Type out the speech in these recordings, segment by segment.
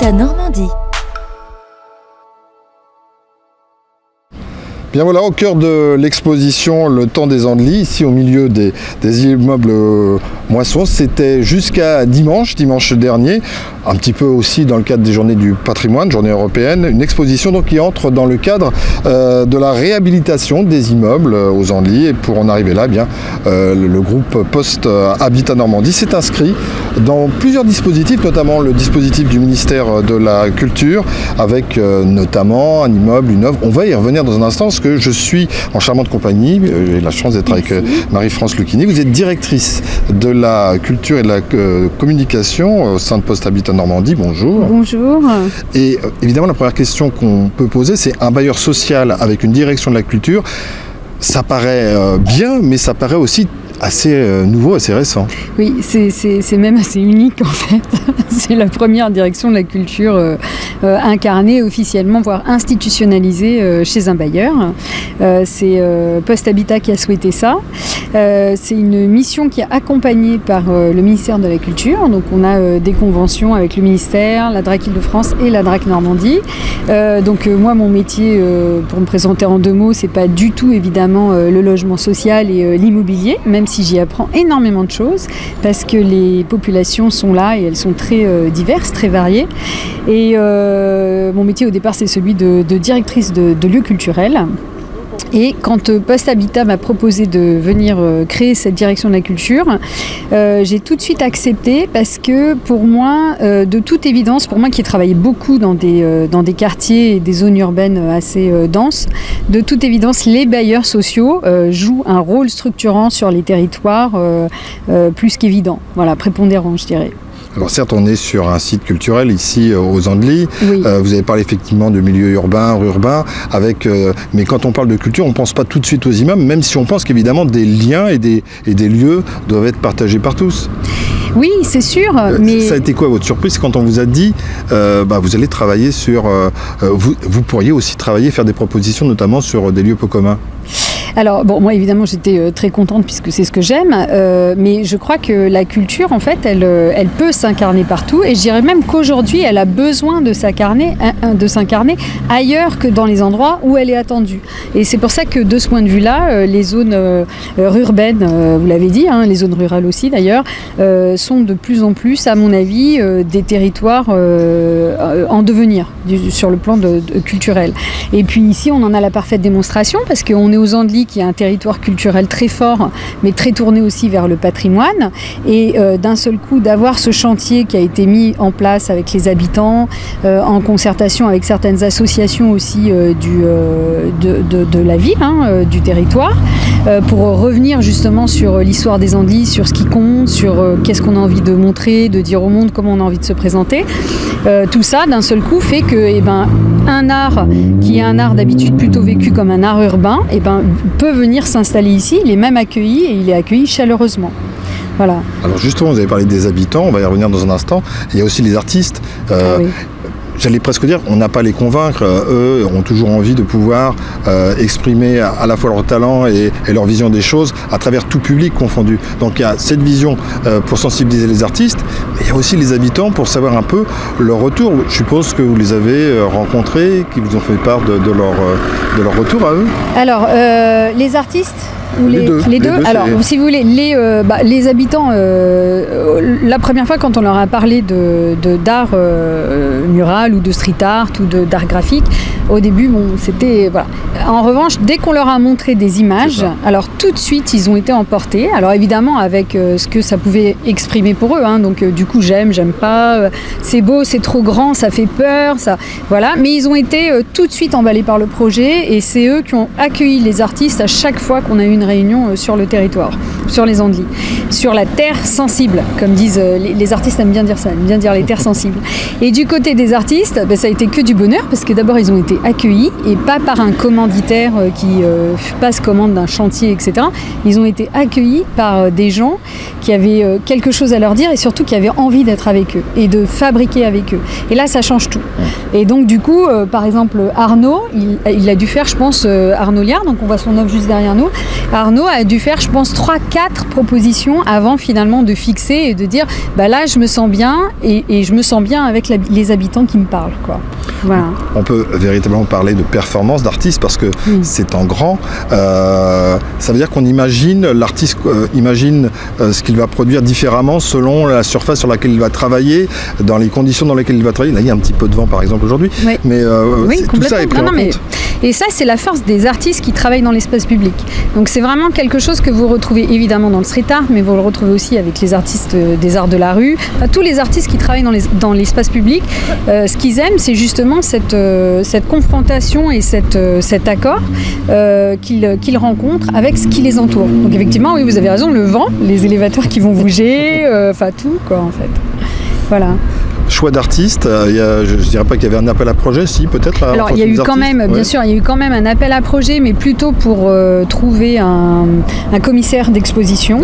Habitat Normandie. Bien voilà, au cœur de l'exposition Le Temps des Andelys, ici au milieu des immeubles Moisson. C'était jusqu'à dimanche dernier, un petit peu aussi dans le cadre des journées du patrimoine, journée européenne, une exposition donc qui entre dans le cadre de la réhabilitation des immeubles aux Andelys. Et pour en arriver là, le groupe Post Habitat Normandie s'est inscrit dans plusieurs dispositifs, notamment le dispositif du ministère de la Culture, avec notamment un immeuble, une œuvre. On va y revenir dans un instant, parce que je suis en charmante compagnie. J'ai la chance d'être avec Marie-France Lucchini. Vous êtes directrice de la culture et de la communication au sein de Post Habitat Normandie. Bonjour. Bonjour. Et évidemment, la première question qu'on peut poser, c'est un bailleur social avec une direction de la culture. Ça paraît bien, mais ça paraît aussi assez nouveau, assez récent. Oui, c'est même assez unique en fait. C'est la première direction de la culture incarnée officiellement, voire institutionnalisée chez un bailleur. C'est Post Habitat qui a souhaité ça. C'est une mission qui est accompagnée par le ministère de la Culture. Donc on a des conventions avec le ministère, la DRAC Île-de-France et la DRAC Normandie. Moi, mon métier, pour me présenter en deux mots, c'est pas du tout évidemment le logement social et l'immobilier, même si j'y apprends énormément de choses, parce que les populations sont là et elles sont très diverses, très variées. Et mon métier au départ, c'est celui de directrice de lieux culturels. Et quand Post Habitat m'a proposé de venir créer cette direction de la culture, j'ai tout de suite accepté, parce que pour moi, de toute évidence, pour moi qui ai travaillé beaucoup dans des quartiers et des zones urbaines assez denses, de toute évidence, les bailleurs sociaux jouent un rôle structurant sur les territoires plus qu'évident, voilà, prépondérant, je dirais. Alors certes, on est sur un site culturel ici aux Andelys. Oui. Vous avez parlé effectivement de milieu urbain, rurbain, mais quand on parle de culture, on ne pense pas tout de suite aux immeubles, même si on pense qu'évidemment des liens et des lieux doivent être partagés par tous. Oui, c'est sûr. Mais ça a été quoi votre surprise quand on vous a dit vous allez travailler sur... vous pourriez aussi travailler, faire des propositions notamment sur des lieux peu communs? Alors, moi évidemment j'étais très contente puisque c'est ce que j'aime, mais je crois que la culture en fait elle peut s'incarner partout, et je dirais même qu'aujourd'hui elle a besoin de s'incarner ailleurs que dans les endroits où elle est attendue. Et c'est pour ça que de ce point de vue-là, les zones urbaines, vous l'avez dit, les zones rurales aussi d'ailleurs, sont de plus en plus, à mon avis, des territoires en devenir sur le plan culturel. Et puis ici on en a la parfaite démonstration, parce qu'on est aux Andelys, qui est un territoire culturel très fort, mais très tourné aussi vers le patrimoine. Et d'un seul coup, d'avoir ce chantier qui a été mis en place avec les habitants, en concertation avec certaines associations aussi de la ville, du territoire, pour revenir justement sur l'histoire des Andelys, sur ce qui compte, sur qu'est-ce qu'on a envie de montrer, de dire au monde, comment on a envie de se présenter. Tout ça, d'un seul coup, fait que un art qui est un art d'habitude plutôt vécu comme un art urbain, peut venir s'installer ici. Il est même accueilli, et il est accueilli chaleureusement. Voilà. Alors justement, vous avez parlé des habitants, on va y revenir dans un instant. Il y a aussi les artistes. Oui. J'allais presque dire, on n'a pas à les convaincre. Eux ont toujours envie de pouvoir exprimer à la fois leur talent et leur vision des choses à travers tout public confondu. Donc il y a cette vision pour sensibiliser les artistes, mais il y a aussi les habitants pour savoir un peu leur retour. Je suppose que vous les avez rencontrés, qui vous ont fait part de leur retour à eux. Alors, les artistes ou les deux. Alors, si vous voulez, les habitants, la première fois quand on leur a parlé d'art mural ou de street art ou d'art graphique, au début, c'était... Voilà. En revanche, dès qu'on leur a montré des images, alors tout de suite, ils ont été emportés. Alors évidemment, avec ce que ça pouvait exprimer pour eux. Donc du coup, j'aime pas, c'est beau, c'est trop grand, ça fait peur, ça... Voilà. Mais ils ont été tout de suite emballés par le projet, et c'est eux qui ont accueilli les artistes à chaque fois qu'on a eu une réunion sur le territoire, sur les Andelys, sur la terre sensible, comme disent les artistes, aiment bien dire ça, aiment bien dire les terres sensibles. Et du côté des artistes, ça a été que du bonheur, parce que d'abord ils ont été accueillis, et pas par un commanditaire qui passe commande d'un chantier, etc. Ils ont été accueillis par des gens qui avaient quelque chose à leur dire, et surtout qui avaient envie d'être avec eux et de fabriquer avec eux. Et là, ça change tout. Et donc du coup, par exemple, Arnaud, il a dû faire, je pense, Arnaud Liard, donc on voit son œuvre juste derrière nous. Arnaud a dû faire, je pense, 3-4 4 propositions avant finalement de fixer et de dire là je me sens bien et je me sens bien avec les habitants qui me parlent, quoi. Voilà. On peut véritablement parler de performance d'artiste parce que c'est en grand. Ça veut dire qu'on imagine, l'artiste imagine ce qu'il va produire différemment selon la surface sur laquelle il va travailler, dans les conditions dans lesquelles il va travailler. Là, il y a un petit peu de vent par exemple aujourd'hui, mais tout ça est pris en compte. Et ça, c'est la force des artistes qui travaillent dans l'espace public. Donc c'est vraiment quelque chose que vous retrouvez évidemment dans le street art, mais vous le retrouvez aussi avec les artistes des arts de la rue. Enfin, tous les artistes qui travaillent dans l'espace public, ce qu'ils aiment, c'est justement cette confrontation et cet accord qu'ils rencontrent avec ce qui les entoure. Donc effectivement, oui, vous avez raison, le vent, les élévateurs qui vont bouger, enfin tout, quoi, en fait. Voilà. Choix d'artistes, je ne dirais pas qu'il y avait un appel à projet, si peut-être. Alors il y a eu quand même, bien sûr, il y a eu quand même un appel à projet, mais plutôt pour trouver un commissaire d'exposition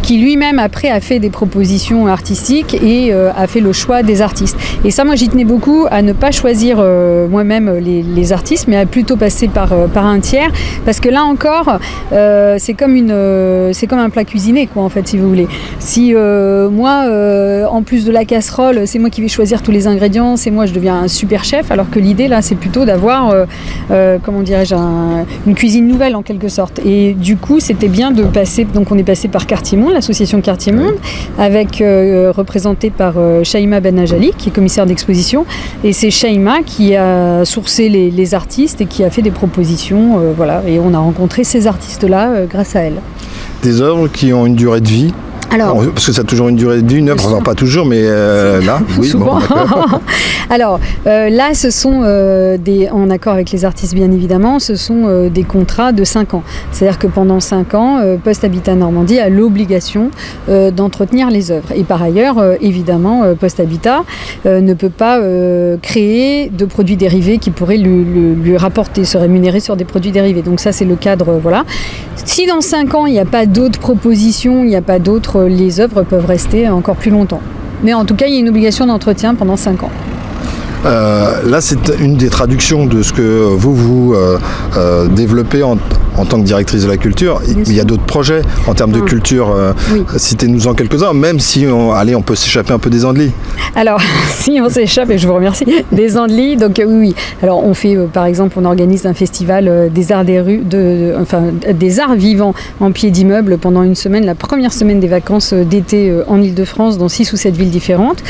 qui lui-même après a fait des propositions artistiques et a fait le choix des artistes. Et ça, moi j'y tenais beaucoup à ne pas choisir moi-même les artistes, mais à plutôt passer par un tiers, parce que là encore, c'est comme un plat cuisiné, quoi, en fait, si vous voulez. Si moi, en plus de la casserole, c'est moi qui vais choisir tous les ingrédients, c'est moi, je deviens un super chef, alors que l'idée là c'est plutôt d'avoir comment dirais-je, une cuisine nouvelle en quelque sorte. Et du coup c'était bien de passer, donc on est passé par Quartier Monde, l'association Quartier Monde, avec représentée par Shaima Benajali qui est commissaire d'exposition, et c'est Shaima qui a sourcé les artistes et qui a fait des propositions, voilà, et on a rencontré ces artistes là grâce à elle. Des œuvres qui ont une durée de vie. Alors, parce que ça a toujours une durée de vie, une œuvre, enfin, pas toujours, mais là, oui. Souvent. Bon, alors, là, ce sont en accord avec les artistes, bien évidemment, ce sont des contrats de 5 ans. C'est-à-dire que pendant 5 ans, Poste Habitat Normandie a l'obligation d'entretenir les œuvres. Et par ailleurs, évidemment, Poste Habitat ne peut pas créer de produits dérivés qui pourraient lui rapporter, se rémunérer sur des produits dérivés. Donc ça, c'est le cadre, voilà. Si dans 5 ans, il n'y a pas d'autres propositions, il n'y a pas d'autres, les œuvres peuvent rester encore plus longtemps. Mais en tout cas, il y a une obligation d'entretien pendant 5 ans. Là, c'est une des traductions de ce que vous développez en tant que directrice de la culture. Il y a d'autres projets en termes de culture. Citez-nous-en quelques-uns, même si on peut s'échapper un peu des Andelys. Alors, si on s'échappe, et je vous remercie, des Andelys, donc oui. Alors, on fait, par exemple, on organise un festival des arts des rues, des arts vivants en pied d'immeuble pendant une semaine, la première semaine des vacances d'été en Île-de-France, dans 6 ou 7 villes différentes.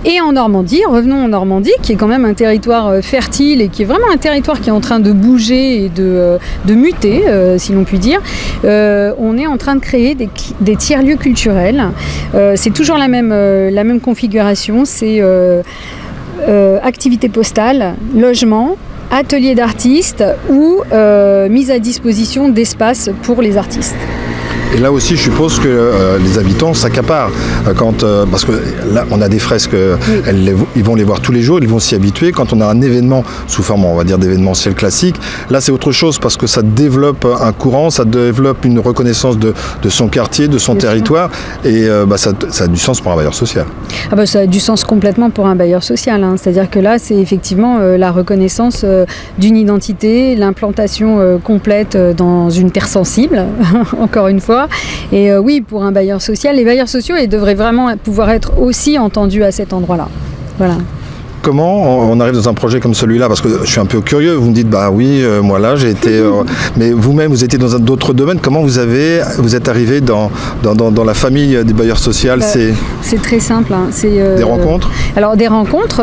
Et en Normandie, revenons en Normandie, qui est quand même un territoire fertile et qui est vraiment un territoire qui est en train de bouger et de muter, si l'on peut dire. On est en train de créer des tiers-lieux culturels. C'est toujours la même configuration. C'est activité postale, logement, atelier d'artistes ou mise à disposition d'espaces pour les artistes. Et là aussi, je suppose que les habitants s'accaparent parce que là, on a des fresques, ils vont les voir tous les jours, ils vont s'y habituer. Quand on a un événement sous forme, on va dire, d'événementiel classique, là, c'est autre chose parce que ça développe un courant, ça développe une reconnaissance de son quartier, de son territoire, et ça a du sens pour un bailleur social. Ça a du sens complètement pour un bailleur social. C'est-à-dire que là, c'est effectivement la reconnaissance d'une identité, l'implantation complète dans une terre sensible, encore une fois. Et oui, pour un bailleur social, les bailleurs sociaux, ils devraient vraiment pouvoir être aussi entendus à cet endroit-là. Voilà. Comment on arrive dans un projet comme celui-là? Parce que je suis un peu curieux, vous me dites, moi là j'ai été... mais vous-même, vous étiez dans d'autres domaines, comment vous êtes arrivé dans la famille des bailleurs sociaux? C'est très simple. Des rencontres? Alors des rencontres,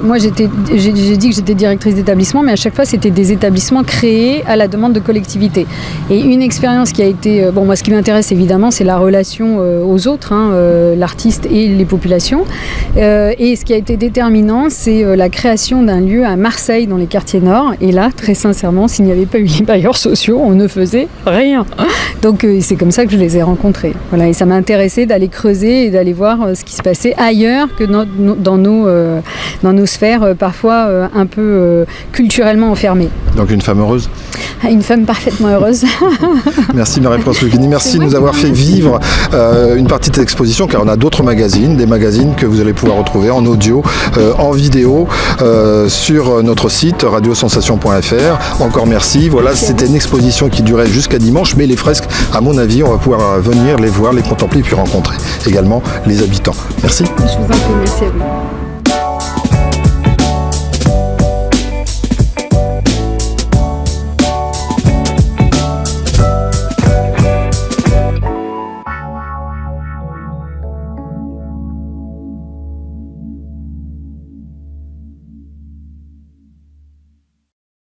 moi j'ai dit que j'étais directrice d'établissement, mais à chaque fois c'était des établissements créés à la demande de collectivités. Et une expérience qui a été... moi ce qui m'intéresse évidemment, c'est la relation aux autres, l'artiste et les populations. Et ce qui a été déterminant, c'est la création d'un lieu à Marseille, dans les quartiers nord. Et là, très sincèrement, s'il n'y avait pas eu les bailleurs sociaux, on ne faisait rien. Donc, c'est comme ça que je les ai rencontrés. Voilà, et ça m'a intéressé d'aller creuser et d'aller voir ce qui se passait ailleurs que dans nos sphères, parfois un peu culturellement enfermées. Donc, une femme heureuse? Une femme parfaitement heureuse. Merci Marie-France Lucchini. Merci de nous avoir fait vivre une partie de cette exposition, car on a d'autres magazines, des magazines que vous allez pouvoir retrouver en audio en vidéo sur notre site radiosensation.fr. Encore merci. Voilà, c'était une exposition qui durait jusqu'à dimanche, mais les fresques, à mon avis, on va pouvoir venir les voir, les contempler, puis rencontrer également les habitants. Merci. Je vous en prie, merci à vous.